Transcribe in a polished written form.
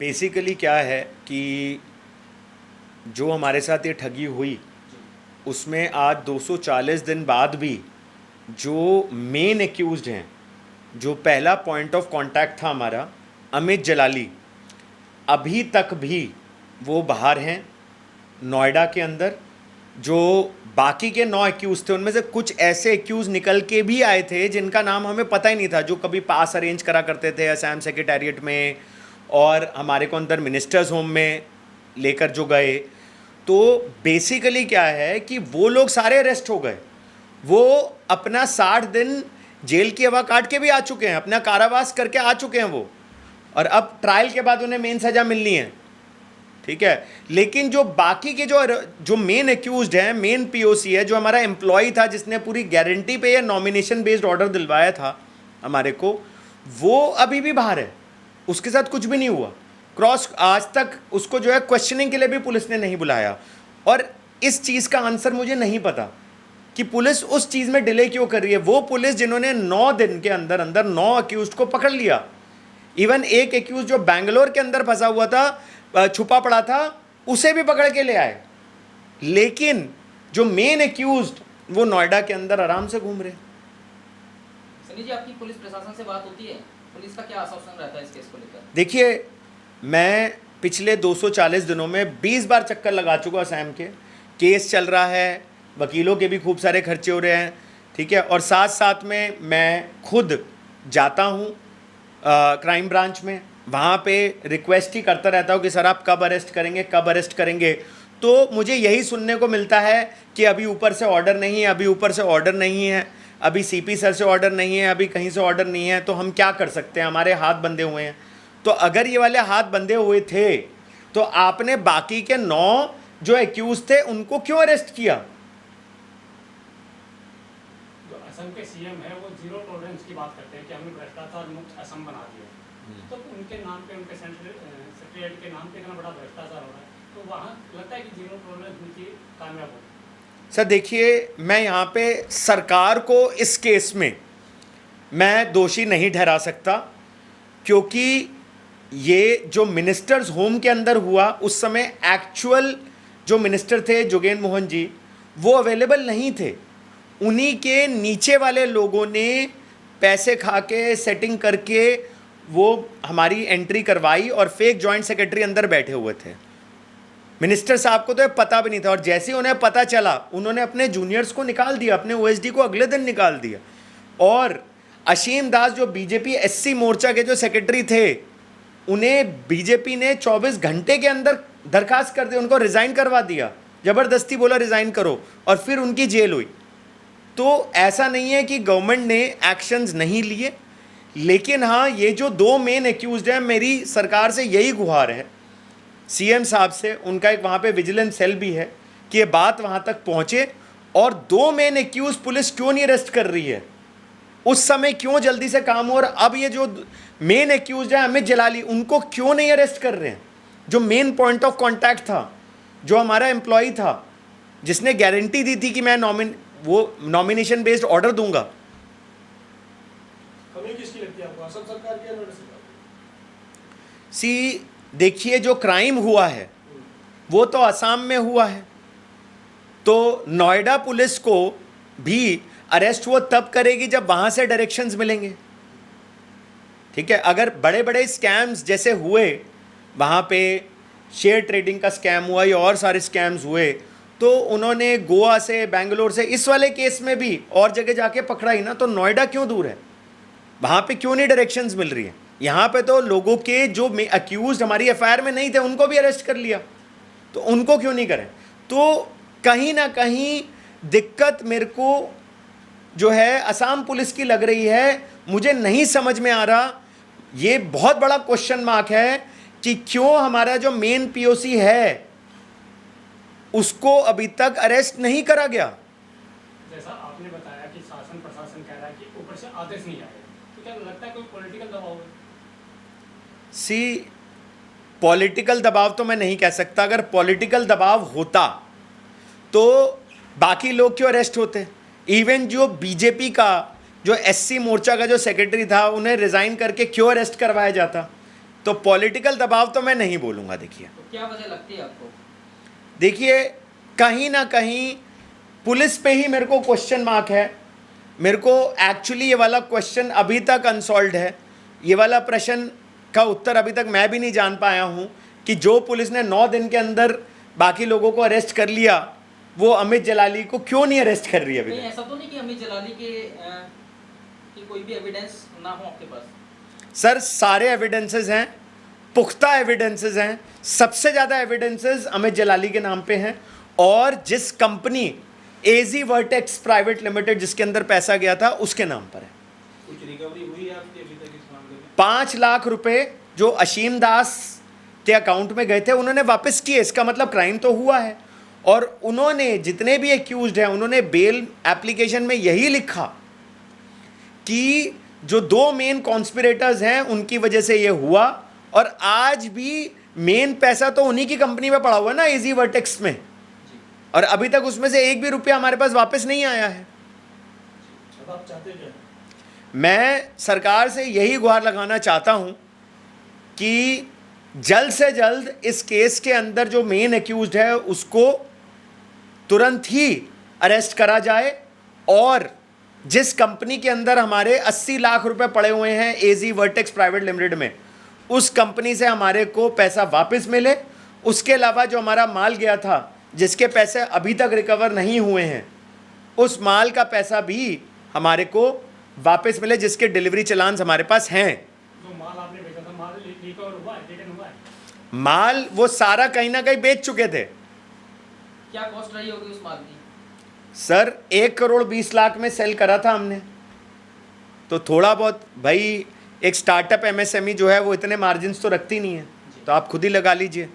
Basically क्या है कि जो हमारे साथ ये ठगी हुई उसमें आज 240 दिन बाद भी जो मेन एक्यूज्ड हैं, जो पहला पॉइंट ऑफ कांटेक्ट था हमारा अमित जलाली, अभी तक भी वो बाहर हैं नोएडा के अंदर। जो बाकी के 9 एक्यूज थे उनमें से कुछ ऐसे एक्यूज निकल के भी आए थे जिनका नाम हमें पता ही नहीं था, जो कभी पास अरेंज करा करते थे असम सेक्रेटेरिएट में और हमारे को अंदर मिनिस्टर्स होम में लेकर जो गए। तो बेसिकली क्या है कि वो लोग सारे अरेस्ट हो गए, वो अपना 60 दिन जेल की हवा काट के भी आ चुके हैं, अपना कारावास करके आ चुके हैं वो, और अब ट्रायल के बाद उन्हें मेन सज़ा मिलनी है, ठीक है। लेकिन जो बाकी के जो मेन एक्यूज्ड हैं, मेन पीओसी है, जो हमारा एम्प्लॉय था जिसने पूरी गारंटी पे या नॉमिनेशन बेस्ड ऑर्डर दिलवाया था हमारे को, वो अभी भी बाहर है, उसके साथ कुछ भी नहीं हुआ। क्रॉस आज तक उसको जो है क्वेश्चनिंग के लिए भी पुलिस ने नहीं बुलाया, और इस चीज़ का आंसर मुझे नहीं पता कि पुलिस उस चीज़ में डिले क्यों कर रही है। वो पुलिस जिन्होंने 9 दिन के अंदर अंदर 9 एक्यूज्ड को पकड़ लिया, इवन एक एक्यूज जो बैंगलोर के अंदर फंसा हुआ था, छुपा पड़ा था, उसे भी पकड़ के ले आए, लेकिन जो मेन एक्यूज्ड वो नोएडा के अंदर आराम से घूम रहे। सनी जी, आपकी पुलिस प्रशासन से बात होती है? पुलिस का क्या आश्वासन रहता है इस केस को लेकर? देखिए, मैं पिछले 240 दिनों में 20 बार चक्कर लगा चुका सैम के, केस चल रहा है, वकीलों के भी खूब सारे खर्चे हो रहे हैं, ठीक है। और साथ साथ में मैं खुद जाता हूँ क्राइम ब्रांच में, वहाँ पे रिक्वेस्ट ही करता रहता हूँ कि सर आप कब अरेस्ट करेंगे, कब अरेस्ट करेंगे। तो मुझे यही सुनने को मिलता है कि अभी ऊपर से ऑर्डर नहीं है, अभी ऊपर से ऑर्डर नहीं है, अभी सीपी सर से ऑर्डर नहीं है, अभी कहीं से ऑर्डर नहीं है, तो हम क्या कर सकते हैं, हमारे हाथ बंधे हुए हैं। तो अगर ये वाले हाथ बंधे हुए थे तो आपने बाकी के 9 जो एक्यूज थे उनको क्यों अरेस्ट किया? जो असम के सीएम है वो जीरो टॉलरेंस की बात करते हैं कि हमने भ्रष्टाचार मुक्त असम बना दिया, तो उनके नाम पे, उनके सेक्रेटरीट के नाम पे इतना बड़ा भ्रष्टाचार हो रहा है, तो वहाँ लगता है कि जीरो टॉलरेंस नीति कामयाब होगी। सर देखिए, मैं यहाँ पे सरकार को इस केस में मैं दोषी नहीं ठहरा सकता, क्योंकि ये जो मिनिस्टर्स होम के अंदर हुआ उस समय एक्चुअल जो मिनिस्टर थे जोगेंद्र मोहन जी, वो अवेलेबल नहीं थे। उन्हीं के नीचे वाले लोगों ने पैसे खा के सेटिंग करके वो हमारी एंट्री करवाई, और फेक जॉइंट सेक्रेटरी अंदर बैठे हुए थे। मिनिस्टर साहब को तो ये पता भी नहीं था, और जैसे ही उन्हें पता चला उन्होंने अपने जूनियर्स को निकाल दिया, अपने ओएसडी को अगले दिन निकाल दिया। और असीम दास जो बीजेपी एससी मोर्चा के जो सेक्रेटरी थे, उन्हें बीजेपी ने 24 घंटे के अंदर दरखास्त कर दी, उनको रिज़ाइन करवा दिया, ज़बरदस्ती बोला रिज़ाइन करो, और फिर उनकी जेल हुई। तो ऐसा नहीं है कि गवर्नमेंट ने एक्शंस नहीं लिए, लेकिन हाँ, ये जो 2 मेन एक्यूज्ड हैं, मेरी सरकार से यही गुहार है, सीएम साहब से, उनका एक वहाँ पे विजिलेंस सेल भी है, कि ये बात वहाँ तक पहुँचे। और 2 मेन एक्यूज पुलिस क्यों नहीं अरेस्ट कर रही है, उस समय क्यों जल्दी से काम हो, और अब ये जो मेन एक्यूज है अमित जलाली, उनको क्यों नहीं अरेस्ट कर रहे हैं, जो मेन पॉइंट ऑफ कांटेक्ट था, जो हमारा एम्प्लॉय था, जिसने गारंटी दी थी कि मैं नॉमिनेशन बेस्ड ऑर्डर दूंगा। कमी किसकी लगती है आपको, असम सरकार की या नोएडा सरकार की? सी देखिए, जो क्राइम हुआ है वो तो असम में हुआ है, तो नोएडा पुलिस को भी अरेस्ट वो तब करेगी जब वहाँ से डायरेक्शंस मिलेंगे, ठीक है। अगर बड़े बड़े स्कैम्स जैसे हुए, वहाँ पे शेयर ट्रेडिंग का स्कैम हुआ या और सारे स्कैम्स हुए, तो उन्होंने गोवा से, बेंगलोर से, इस वाले केस में भी और जगह जाके पकड़ा ही ना, तो नोएडा क्यों दूर है, वहाँ पे क्यों नहीं डायरेक्शंस मिल रही हैं? यहाँ पे तो लोगों के जो अक्यूज हमारी एफआईआर में नहीं थे उनको भी अरेस्ट कर लिया, तो उनको क्यों नहीं करें? तो कहीं ना कहीं दिक्कत मेरे को जो है असम पुलिस की लग रही है। मुझे नहीं समझ में आ रहा, ये बहुत बड़ा क्वेश्चन मार्क है कि क्यों हमारा जो मेन पीओसी है उसको अभी तक अरेस्ट नहीं करा गया। जैसा आपने बताया कि शासन प्रशासन कह रहा है कि ऊपर से आदेश नहीं आए, तो क्या लगता है कोई पॉलिटिकल दबाव है? सी पॉलिटिकल दबाव तो मैं नहीं कह सकता, अगर पॉलिटिकल दबाव होता तो बाकी लोग क्यों अरेस्ट होते? इवन जो बीजेपी का जो एससी मोर्चा का जो सेक्रेटरी था, उन्हें रिज़ाइन करके क्यों अरेस्ट करवाया जाता? तो पॉलिटिकल दबाव तो मैं नहीं बोलूँगा। देखिए तो क्या वजह लगती है आपको? देखिए कहीं ना कहीं पुलिस पे ही मेरे को क्वेश्चन मार्क है। मेरे को एक्चुअली ये वाला क्वेश्चन अभी तक अनसॉल्व्ड है। ये वाला प्रश्न का उत्तर अभी तक मैं भी नहीं जान पाया हूँ कि जो पुलिस ने 9 दिन के अंदर बाकी लोगों को अरेस्ट कर लिया, वो अमित जलाली को क्यों नहीं अरेस्ट कर रही है अभी कहीं तक? ऐसा तो नहीं कि अमित जलाली के की कोई भी एविडेंस ना हो आपके पास? सर सारे एविडेंसेस हैं, पुख्ता एविडेंसेस हैं। सबसे ज़्यादा एविडेंसेस अमित जलाली के नाम पे हैं। और जिस कंपनी एजी वर्टेक्स प्राइवेट लिमिटेड जिसके अंदर पैसा गया था उसके नाम पर है। कुछ रिकवरी हुई है आपकी अभी तक इस मामले में? 5 लाख रुपए जो अशीम दास के अकाउंट में गए थे उन्होंने वापस किए। इसका मतलब क्राइम तो हुआ है। और उन्होंने जितने भी एक्यूज्ड हैं उन्होंने बेल एप्लीकेशन में यही लिखा कि जो 2 मेन कॉन्स्पिरेटर्स हैं उनकी वजह से ये हुआ। और आज भी मेन पैसा तो उन्हीं की कंपनी में पड़ा हुआ है ना, एजी वर्टेक्स में। और अभी तक उसमें से एक भी रुपया हमारे पास वापस नहीं आया है। अब आप चाहते क्या हैं? मैं सरकार से यही गुहार लगाना चाहता हूं कि जल्द से जल्द इस केस के अंदर जो मेन एक्यूज्ड है उसको तुरंत ही अरेस्ट करा जाए। और जिस कंपनी के अंदर हमारे 80 लाख रुपए पड़े हुए हैं एजी वर्टेक्स प्राइवेट लिमिटेड में, उस कंपनी से हमारे को पैसा वापस मिले। उसके अलावा जो हमारा माल गया था जिसके पैसे अभी तक रिकवर नहीं हुए हैं, उस माल का पैसा भी हमारे को वापस मिले, जिसके डिलीवरी चलान्स हमारे पास हैं। जो माल आपने बेचा था, माल रिकवर हुआ है, रिटर्न हुआ है? माल वो सारा कहीं ना कहीं बेच चुके थे। क्या कॉस्ट रही होगी उस माल की? सर 1 करोड़ 20 लाख में सेल करा था हमने। तो थोड़ा बहुत भाई, एक स्टार्टअप एमएसएमई जो है वो इतने मार्जिन्स तो रखती नहीं है, तो आप खुद ही लगा लीजिए।